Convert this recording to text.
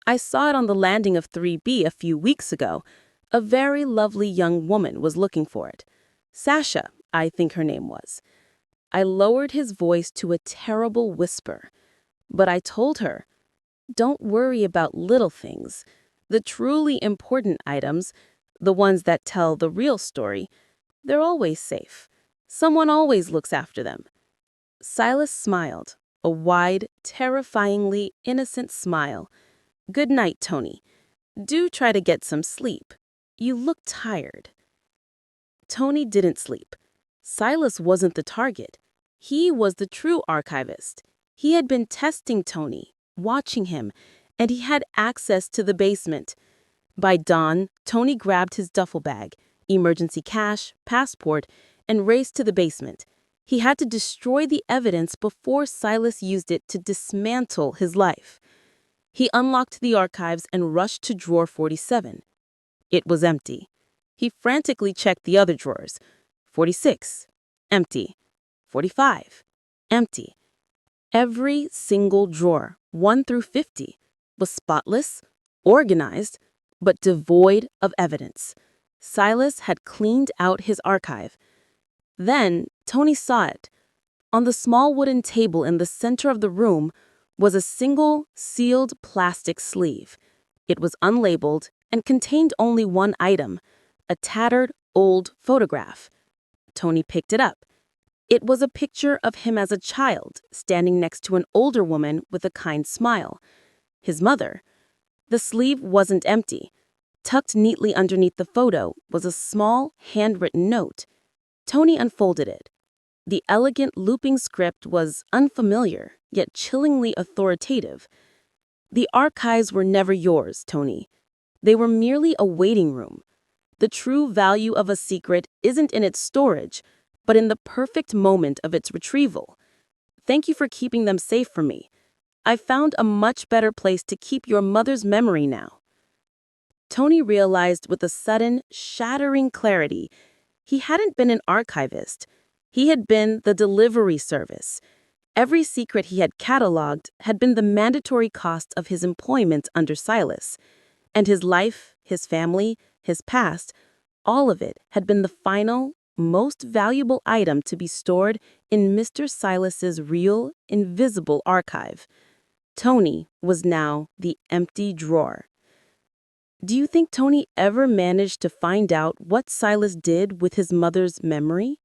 I saw it on the landing of 3B a few weeks ago. A very lovely young woman was looking for it. Sasha, I think her name was. I lowered his voice to a terrible whisper. But I told her, don't worry about little things. The truly important items, the ones that tell the real story, they're always safe. Someone always looks after them. Silas smiled, a wide, terrifyingly innocent smile. Good night, Tony. Do try to get some sleep. You look tired. Tony didn't sleep. Silas wasn't the target. He was the true archivist. He had been testing Tony, watching him, and he had access to the basement. By dawn, Tony grabbed his duffel bag, emergency cash, passport, and raced to the basement. He had to destroy the evidence before Silas used it to dismantle his life. He unlocked the archives and rushed to drawer 47. It was empty. He frantically checked the other drawers. 46, empty. 45, empty. Every single drawer, 1 through 50, was spotless, organized, but devoid of evidence. Silas had cleaned out his archive. Then Tony saw it. On the small wooden table in the center of the room was a single, sealed plastic sleeve. It was unlabeled and contained only one item, a tattered, old photograph. Tony picked it up. It was a picture of him as a child, standing next to an older woman with a kind smile. His mother. The sleeve wasn't empty. Tucked neatly underneath the photo was a small, handwritten note. Tony unfolded it. The elegant looping script was unfamiliar, yet chillingly authoritative. The archives were never yours, Tony. They were merely a waiting room. The true value of a secret isn't in its storage, but in the perfect moment of its retrieval. Thank you for keeping them safe for me. I found a much better place to keep your mother's memory now. Tony realized with a sudden, shattering clarity, he hadn't been an archivist. He had been the delivery service. Every secret he had cataloged had been the mandatory cost of his employment under Silas. And his life, his family, his past, all of it had been the final, most valuable item to be stored in Mr. Silas's real, invisible archive. Tony was now the empty drawer. Do you think Tony ever managed to find out what Silas did with his mother's memory?